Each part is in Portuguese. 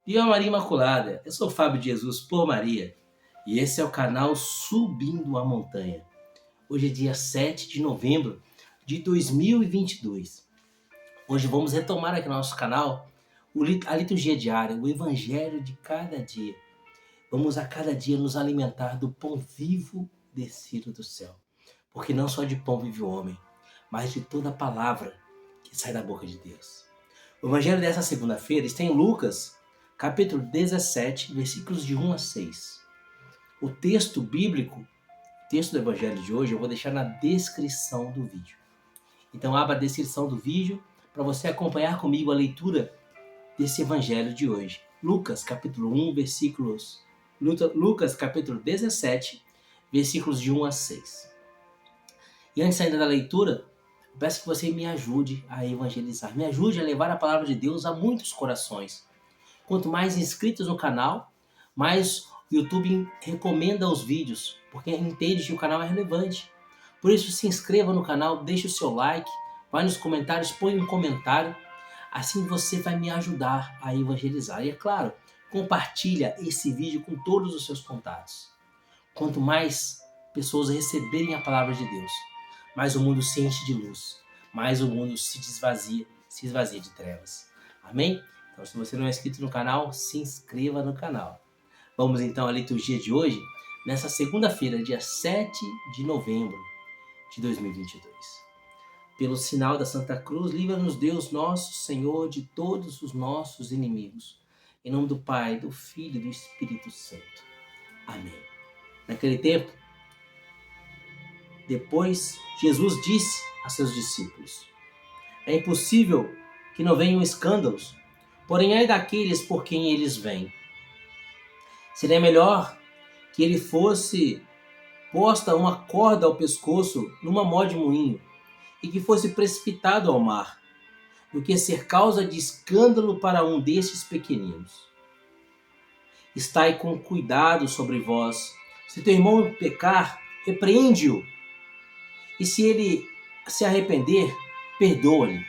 Viva Maria Imaculada! Eu sou Fábio de Jesus por Maria e esse é o canal Subindo a Montanha. Hoje é dia 7 de novembro de 2022. Hoje vamos retomar aqui no nosso canal a liturgia diária, o Evangelho de cada dia. Vamos a cada dia nos alimentar do pão vivo descido do céu. Porque não só de pão vive o homem, mas de toda a palavra que sai da boca de Deus. O Evangelho dessa segunda-feira está em Lucas, capítulo 17, versículos de 1 a 6. O texto bíblico, o texto do Evangelho de hoje, eu vou deixar na descrição do vídeo. Então abra a descrição do vídeo para você acompanhar comigo a leitura desse Evangelho de hoje. Lucas, capítulo 17, versículos de 1 a 6. E antes ainda da leitura, eu peço que você me ajude a evangelizar. Me ajude a levar a palavra de Deus a muitos corações. Quanto mais inscritos no canal, mais o YouTube recomenda os vídeos, porque entende que o canal é relevante. Por isso, se inscreva no canal, deixe o seu like, vai nos comentários, põe um comentário. Assim você vai me ajudar a evangelizar. E é claro, compartilha esse vídeo com todos os seus contatos. Quanto mais pessoas receberem a palavra de Deus, mais o mundo se enche de luz, mais o mundo se esvazia de trevas. Amém? Então, se você não é inscrito no canal, se inscreva no canal. Vamos então à liturgia de hoje, nessa segunda-feira, dia 7 de novembro de 2022. Pelo sinal da Santa Cruz, livra-nos Deus nosso Senhor de todos os nossos inimigos. Em nome do Pai, do Filho e do Espírito Santo. Amém. Naquele tempo, depois, Jesus disse a seus discípulos: é impossível que não venham escândalos, porém ai daqueles por quem eles vêm. Seria melhor que ele fosse posta uma corda ao pescoço numa mó de moinho e que fosse precipitado ao mar, do que ser causa de escândalo para um destes pequeninos. Estai com cuidado sobre vós. Se teu irmão pecar, repreende-o. E se ele se arrepender, perdoa-lhe.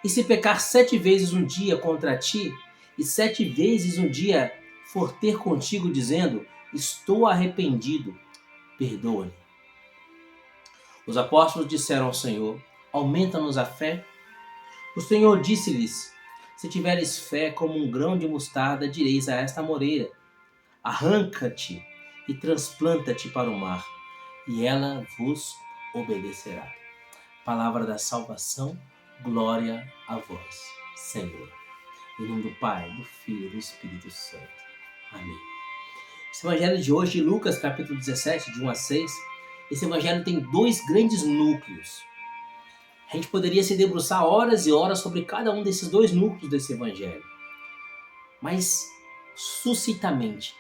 E se pecar 7 vezes um dia contra ti, e 7 vezes um dia for ter contigo dizendo, estou arrependido, perdoa-lhe. Os apóstolos disseram ao Senhor, aumenta-nos a fé. O Senhor disse-lhes, se tiveres fé como um grão de mostarda, direis a esta amoreira, arranca-te e transplanta-te para o mar, e ela vos obedecerá. Palavra da salvação, glória a vós, Senhor. Em nome do Pai, do Filho e do Espírito Santo. Amém. Esse evangelho de hoje, Lucas capítulo 17, de 1 a 6, esse evangelho tem 2 grandes núcleos. A gente poderia se debruçar horas e horas sobre cada um desses 2 núcleos desse evangelho. Mas, sucintamente,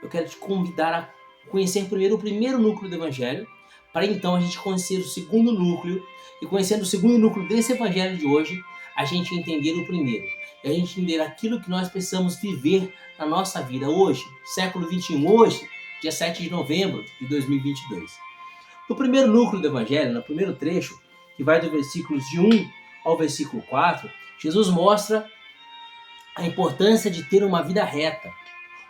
eu quero te convidar a conhecer primeiro o primeiro núcleo do evangelho, para então a gente conhecer o segundo núcleo, e conhecendo o segundo núcleo desse evangelho de hoje, a gente entender o primeiro. E a gente entender aquilo que nós precisamos viver na nossa vida hoje, século 21, hoje, dia 7 de novembro de 2022. No primeiro núcleo do evangelho, no primeiro trecho, que vai do versículos de 1 ao versículo 4, Jesus mostra a importância de ter uma vida reta,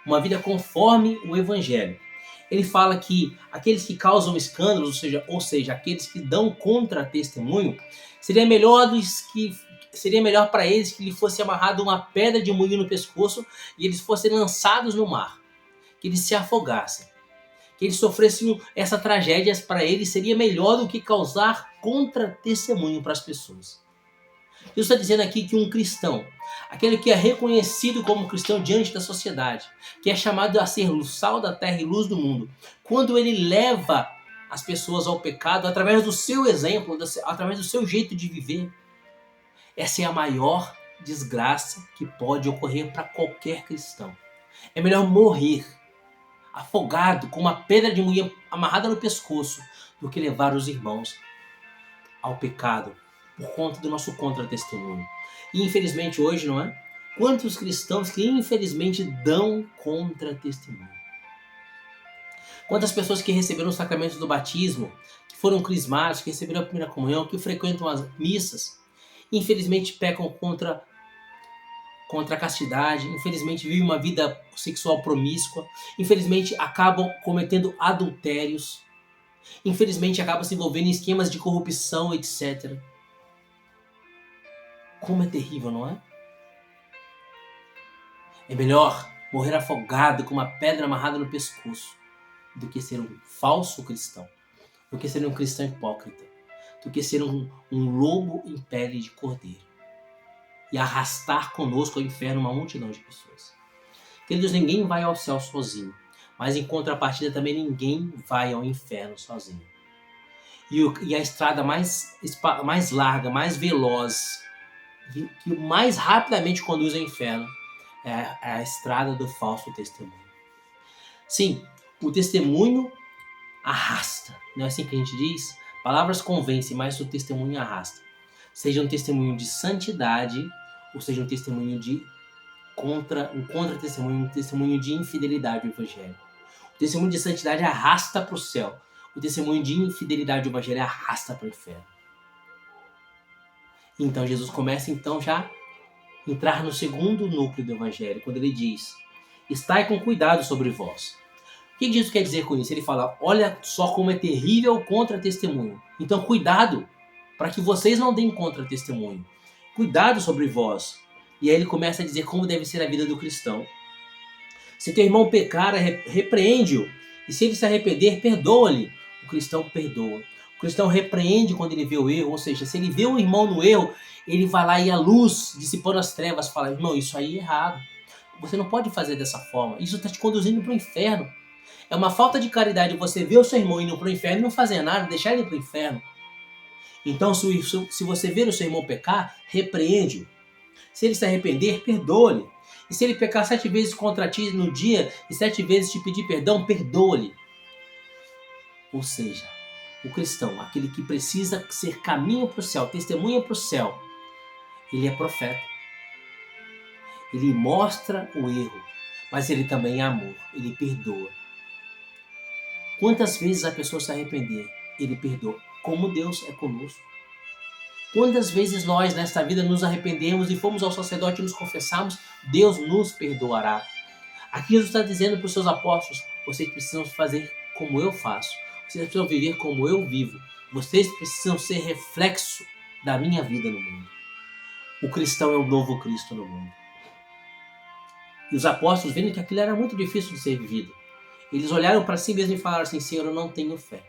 uma vida conforme o evangelho. Ele fala que aqueles que causam escândalos, ou seja, aqueles que dão contra-testemunho, seria melhor para eles que lhe fosse amarrado uma pedra de moinho no pescoço e eles fossem lançados no mar, que eles se afogassem, que eles sofressem essa tragédia. Para eles seria melhor do que causar contra-testemunho para as pessoas. Deus está dizendo aqui que um cristão, aquele que é reconhecido como cristão diante da sociedade, que é chamado a ser sal da terra e luz do mundo, quando ele leva as pessoas ao pecado através do seu exemplo, através do seu jeito de viver, essa é a maior desgraça que pode ocorrer para qualquer cristão. É melhor morrer afogado com uma pedra de moinho amarrada no pescoço do que levar os irmãos ao pecado por conta do nosso contra-testemunho. E infelizmente hoje, não é? Quantos cristãos que infelizmente dão contra-testemunho? Quantas pessoas que receberam os sacramentos do batismo, que foram crismados, que receberam a primeira comunhão, que frequentam as missas, infelizmente pecam contra contra a castidade, infelizmente vivem uma vida sexual promíscua, infelizmente acabam cometendo adultérios, infelizmente acabam se envolvendo em esquemas de corrupção, etc. Como é terrível, não é? É melhor morrer afogado com uma pedra amarrada no pescoço do que ser um falso cristão, do que ser um cristão hipócrita, do que ser um lobo em pele de cordeiro e arrastar conosco ao inferno uma multidão de pessoas. Queridos, ninguém vai ao céu sozinho, mas em contrapartida também ninguém vai ao inferno sozinho. E a estrada mais larga, mais veloz, que mais rapidamente conduz ao inferno é a estrada do falso testemunho. Sim, o testemunho arrasta, não é assim que a gente diz? Palavras convencem, mas o testemunho arrasta. Seja um testemunho de santidade, ou seja um testemunho de contra-testemunho, um testemunho de infidelidade ao evangelho. O testemunho de santidade arrasta para o céu. O testemunho de infidelidade ao evangelho arrasta para o inferno. Então Jesus começa já a entrar no segundo núcleo do evangelho, quando ele diz: estai com cuidado sobre vós. O que Jesus quer dizer com isso? Ele fala: olha só como é terrível o contra-testemunho. Então cuidado para que vocês não deem contra-testemunho. Cuidado sobre vós. E aí ele começa a dizer como deve ser a vida do cristão. Se teu irmão pecar, repreende-o. E se ele se arrepender, perdoa-lhe. O cristão perdoa. O cristão repreende quando ele vê o erro. Ou seja, se ele vê o irmão no erro, ele vai lá e a luz, dissipando as trevas, fala: irmão, isso aí é errado. Você não pode fazer dessa forma. Isso está te conduzindo para o inferno. É uma falta de caridade você ver o seu irmão indo para o inferno e não fazer nada, deixar ele para o inferno. Então, se você ver o seu irmão pecar, repreende-o. Se ele se arrepender, perdoa-lhe. E se ele pecar 7 vezes contra ti no dia e 7 vezes te pedir perdão, perdoa-lhe. Ou seja, o cristão, aquele que precisa ser caminho para o céu, testemunha para o céu, ele é profeta. Ele mostra o erro, mas ele também é amor, ele perdoa. Quantas vezes a pessoa se arrepender, ele perdoa. Como Deus é conosco. Quantas vezes nós nesta vida nos arrependemos e fomos ao sacerdote e nos confessamos, Deus nos perdoará. Aqui Jesus está dizendo para os seus apóstolos: vocês precisam fazer como eu faço. Vocês precisam viver como eu vivo. Vocês precisam ser reflexo da minha vida no mundo. O cristão é o novo Cristo no mundo. E os apóstolos, vendo que aquilo era muito difícil de ser vivido, eles olharam para si mesmos e falaram assim: Senhor, eu não tenho fé.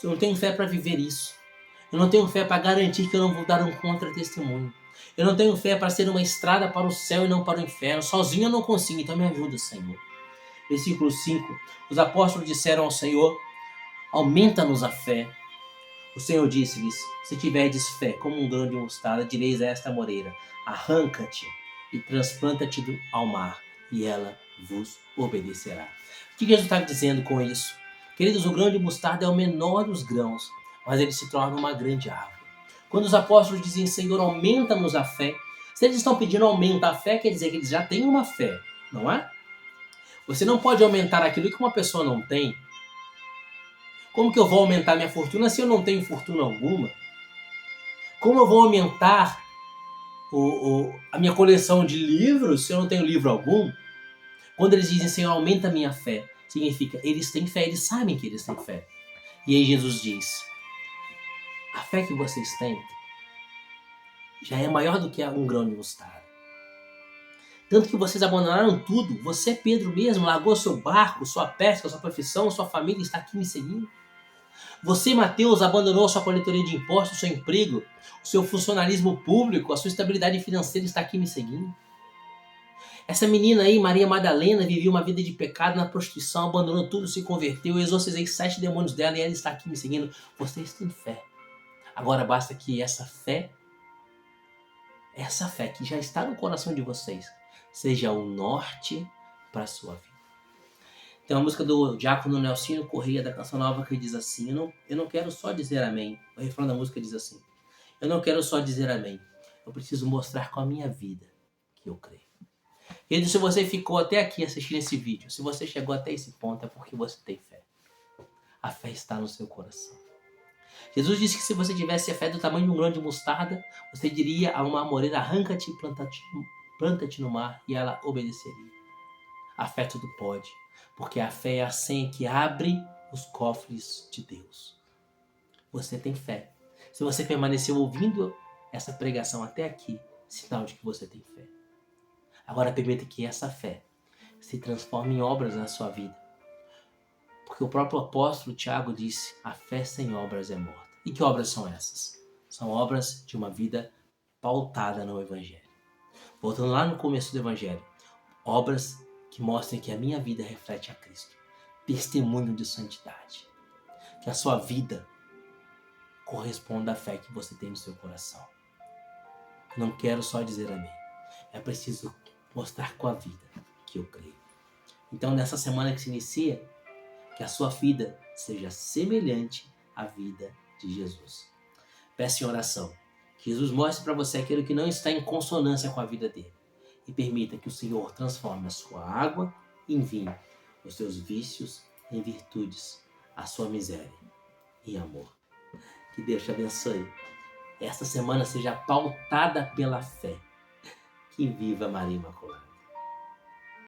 Eu não tenho fé para viver isso. Eu não tenho fé para garantir que eu não vou dar um contra-testemunho. Eu não tenho fé para ser uma estrada para o céu e não para o inferno. Sozinho eu não consigo, então me ajuda, Senhor. Versículo 5. Os apóstolos disseram ao Senhor: aumenta-nos a fé. O Senhor disse-lhes: se tiverdes fé como um grão de mostarda, direis a esta moreira: arranca-te e transplanta-te ao mar, e ela vos obedecerá. O que Jesus está dizendo com isso? Queridos, o grão de mostarda é o menor dos grãos, mas ele se torna uma grande árvore. Quando os apóstolos dizem: Senhor, aumenta-nos a fé, se eles estão pedindo aumento à fé, quer dizer que eles já têm uma fé, não é? Você não pode aumentar aquilo que uma pessoa não tem. Como que eu vou aumentar minha fortuna se eu não tenho fortuna alguma? Como eu vou aumentar a minha coleção de livros se eu não tenho livro algum? Quando eles dizem: Senhor, aumenta a minha fé, significa eles têm fé, eles sabem que eles têm fé. E aí Jesus diz: a fé que vocês têm já é maior do que um grão de mostarda. Tanto que vocês abandonaram tudo. Você, Pedro mesmo, largou seu barco, sua pesca, sua profissão, sua família e está aqui me seguindo. Você, Mateus, abandonou sua coletoria de impostos, seu emprego, o seu funcionalismo público, a sua estabilidade financeira e está aqui me seguindo. Essa menina aí, Maria Madalena, vivia uma vida de pecado na prostituição, abandonou tudo, se converteu, eu exorcizei 7 demônios dela e ela está aqui me seguindo. Vocês têm fé. Agora basta que essa fé que já está no coração de vocês, seja o norte para a sua vida. Tem uma música do diácono Nelsinho Correia, da Canção Nova, que diz assim: eu não quero só dizer amém. O refrão da música diz assim: eu não quero só dizer amém. Eu preciso mostrar com a minha vida que eu creio. E se você ficou até aqui assistindo esse vídeo, se você chegou até esse ponto, é porque você tem fé. A fé está no seu coração. Jesus disse que se você tivesse a fé do tamanho de um grão de mostarda, você diria a uma amoreira: arranca-te e planta-te no mar e ela obedeceria. A fé tudo pode, porque a fé é a senha que abre os cofres de Deus. Você tem fé. Se você permaneceu ouvindo essa pregação até aqui, sinal de que você tem fé. Agora permita que essa fé se transforme em obras na sua vida. Porque o próprio apóstolo Tiago disse, a fé sem obras é morta. E que obras são essas? São obras de uma vida pautada no Evangelho. Voltando lá no começo do Evangelho, obras que mostrem que a minha vida reflete a Cristo. Testemunho de santidade. Que a sua vida corresponda à fé que você tem no seu coração. Não quero só dizer amém. É preciso mostrar com a vida que eu creio. Então, nessa semana que se inicia, que a sua vida seja semelhante à vida de Jesus. Peça em oração que Jesus mostre para você aquilo que não está em consonância com a vida dele. E permita que o Senhor transforme a sua água em vinho, os seus vícios em virtudes, a sua miséria em amor. Que Deus te abençoe. Esta semana seja pautada pela fé. Que viva Maria Imaculada.